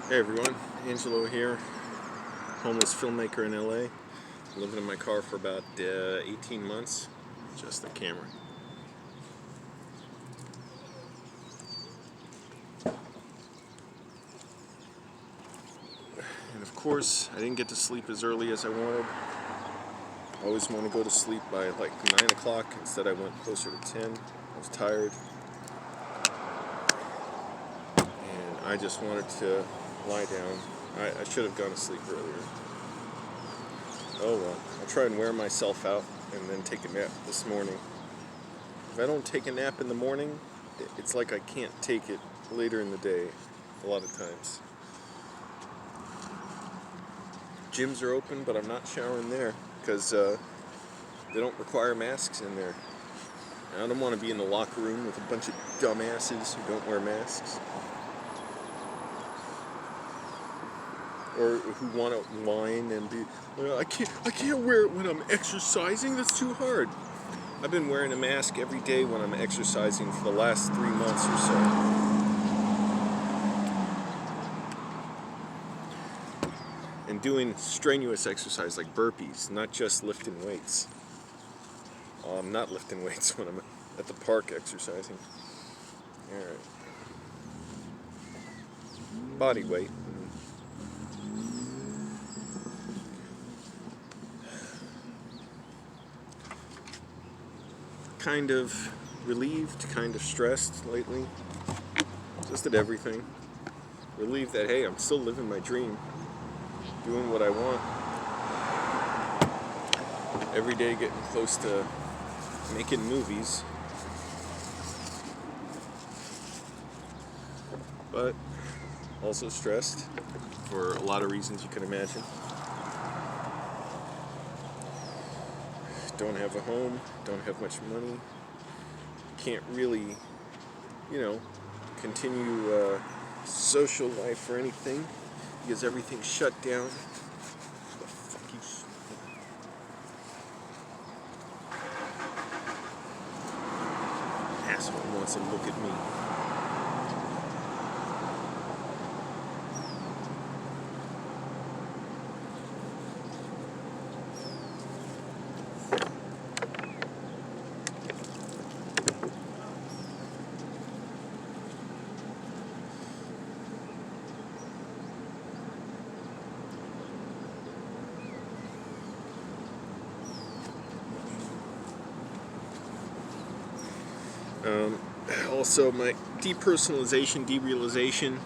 Hey everyone, Angelo here, homeless filmmaker in LA, living in my car for about 18 months, just the camera. And of course, I didn't get to sleep as early as I wanted. I always want to go to sleep by like 9 o'clock, instead I went closer to 10. I was tired. And I just wanted to lie down. I should have gone to sleep earlier. Oh well, I'll try and wear myself out and then take a nap this morning. If I don't take a nap in the morning, it's like I can't take it later in the day, a lot of times. Gyms are open, but I'm not showering there because they don't require masks in there. I don't want to be in the locker room with a bunch of dumbasses who don't wear masks. Or who want to whine and be, well, I can't wear it when I'm exercising, that's too hard. I've been wearing a mask every day when I'm exercising for the last 3 months or so. And doing strenuous exercise like burpees, not just lifting weights. I'm not lifting weights when I'm at the park exercising. Alright. Body weight. Kind of relieved, kind of stressed lately. Just at everything. Relieved that, hey, I'm still living my dream. Doing what I want. Every day getting close to making movies. But also stressed for a lot of reasons you can imagine. Don't have a home, don't have much money, can't really, continue social life or anything because everything's shut down. The fuck you asshole wants to look at me. Also, my depersonalization, derealization.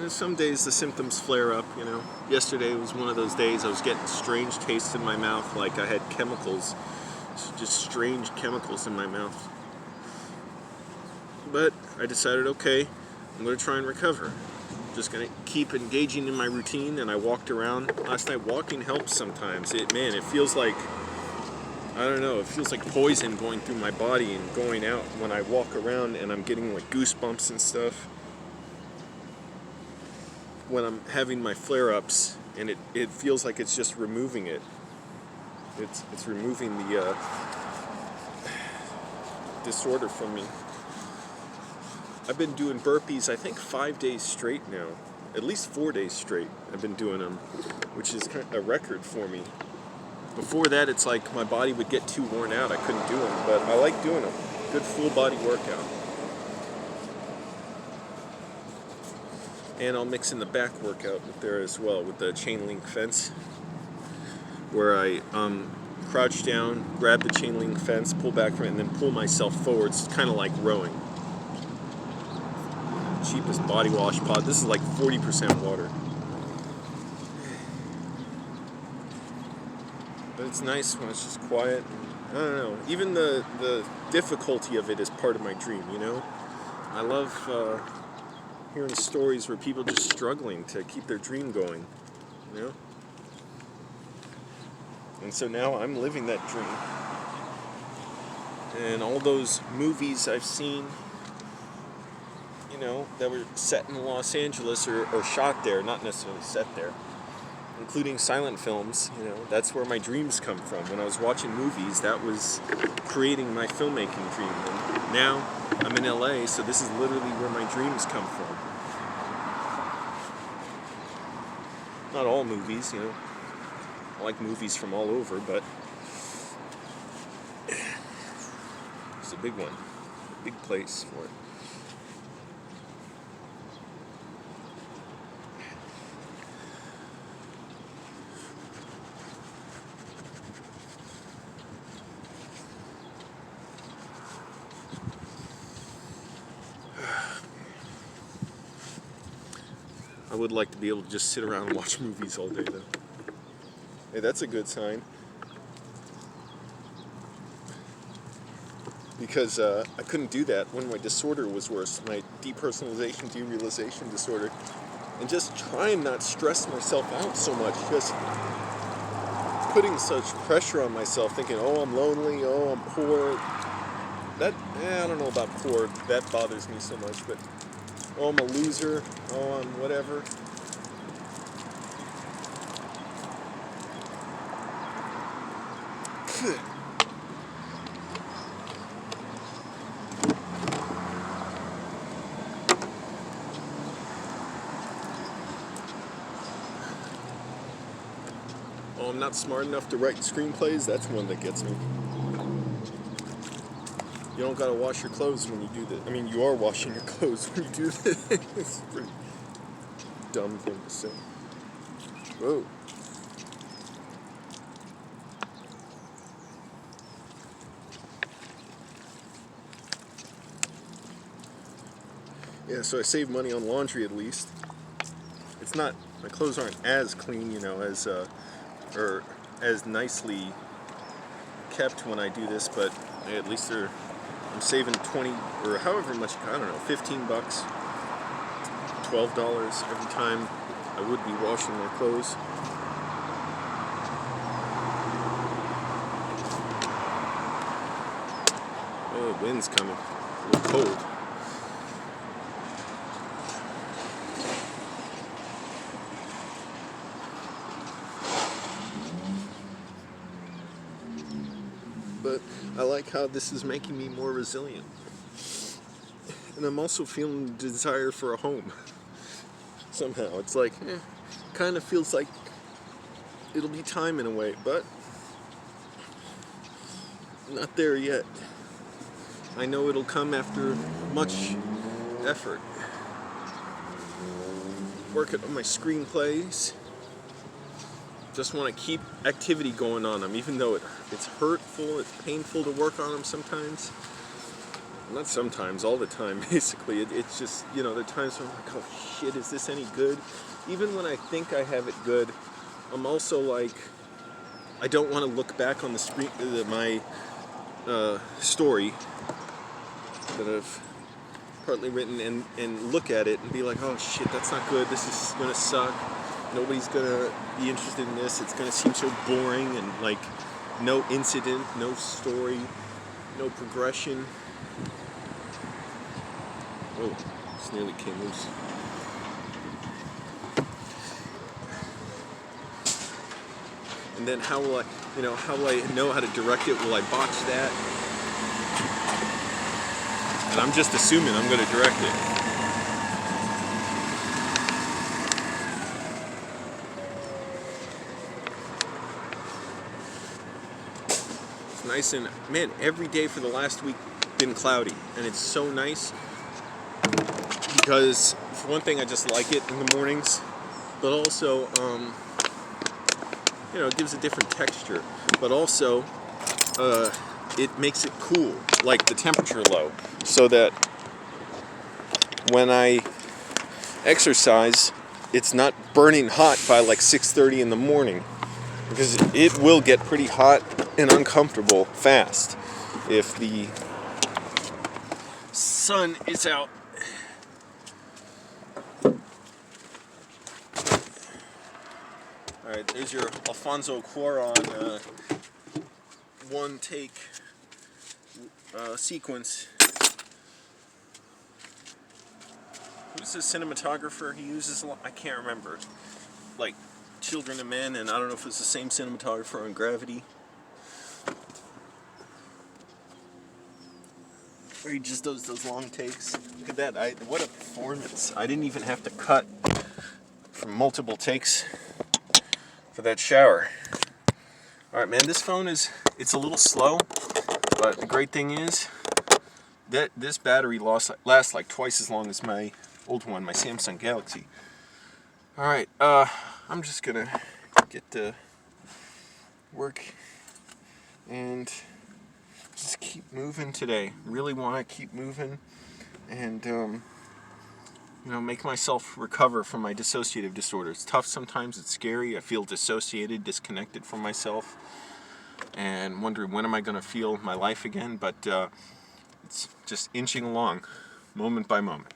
Some days the symptoms flare up, Yesterday was one of those days I was getting strange tastes in my mouth, like I had chemicals, just strange chemicals in my mouth. But I decided, okay, I'm going to try and recover. I'm just going to keep engaging in my routine, and I walked around. Last night, walking helps sometimes. It feels like, I don't know, it feels like poison going through my body and going out when I walk around, and I'm getting like goosebumps and stuff when I'm having my flare-ups, and it feels like it's just removing it. It's removing the disorder from me. I've been doing burpees, I think 5 days straight now. At least 4 days straight I've been doing them, which is kind of a record for me. Before that, it's like my body would get too worn out. I couldn't do them, but I like doing them. Good full body workout. And I'll mix in the back workout with there as well, with the chain link fence, where I crouch down, grab the chain link fence, pull back from it, and then pull myself forward. It's kind of like rowing. Cheapest body wash pod. This is like 40% water. But it's nice when it's just quiet. I don't know. Even the difficulty of it is part of my dream, I love hearing stories where people are just struggling to keep their dream going, And so now I'm living that dream. And all those movies I've seen, that were set in Los Angeles or shot there, not necessarily set there, including silent films, that's where my dreams come from. When I was watching movies, that was creating my filmmaking dream. And now I'm in LA, so this is literally where my dreams come from. Not all movies, you know. I like movies from all over, but it's a big one. A big place for it. I would like to be able to just sit around and watch movies all day, though. Hey, that's a good sign. Because I couldn't do that when my disorder was worse, my depersonalization, derealization disorder. And just try and not stress myself out so much. Just putting such pressure on myself, thinking, oh, I'm lonely, oh, I'm poor. That, I don't know about poor, that bothers me so much, but oh, I'm a loser, oh, I'm whatever. Oh, I'm not smart enough to write screenplays, that's one that gets me. You don't gotta wash your clothes when you do this. I mean, you are washing your clothes when you do this. It's a pretty dumb thing to say. Whoa. Yeah, so I save money on laundry at least. It's not, my clothes aren't as clean, you know, as, or as nicely kept when I do this, but at least I'm saving 20 or however much, I don't know, $15, $12 every time I would be washing my clothes. Oh, the wind's coming. A little cold. But I like how this is making me more resilient. And I'm also feeling the desire for a home. Somehow. It's like, kind of feels like it'll be time in a way, but not there yet. I know it'll come after much effort. Working on my screenplays. Just want to keep activity going on them, even though it's hurtful, it's painful to work on them sometimes. Not sometimes, all the time, basically. It's just, you know, there are times when I'm like, oh shit, is this any good? Even when I think I have it good, I'm also like, I don't want to look back on the screen, my story that I've partly written and look at it and be like, oh shit, that's not good, this is gonna suck. Nobody's gonna be interested in this. It's gonna seem so boring and like no incident, no story, no progression. Oh, this nearly came loose. And then how will I know how to direct it? Will I botch that? And I'm just assuming I'm gonna direct it. Nice, and man, every day for the last week been cloudy, and it's so nice because for one thing I just like it in the mornings, but also you know, it gives a different texture, but also it makes it cool, like the temperature low, so that when I exercise it's not burning hot by like 6:30 in the morning, because it will get pretty hot and uncomfortable fast if the sun is out. Alright, there's your Alfonso Cuarón one take sequence. Who's the cinematographer he uses a lot? I can't remember. Like Children of Men, and I don't know if it's the same cinematographer on Gravity. Where he just does those long takes. Look at that, what a performance. I didn't even have to cut from multiple takes for that shower. All right, man, this phone it's a little slow, but the great thing is that this battery lasts like twice as long as my old one, my Samsung Galaxy. All right, I'm just gonna get to work and just keep moving today. Really want to keep moving and make myself recover from my dissociative disorder. It's tough sometimes, it's scary. I feel dissociated, disconnected from myself, and wondering when am I going to feel my life again, but it's just inching along, moment by moment.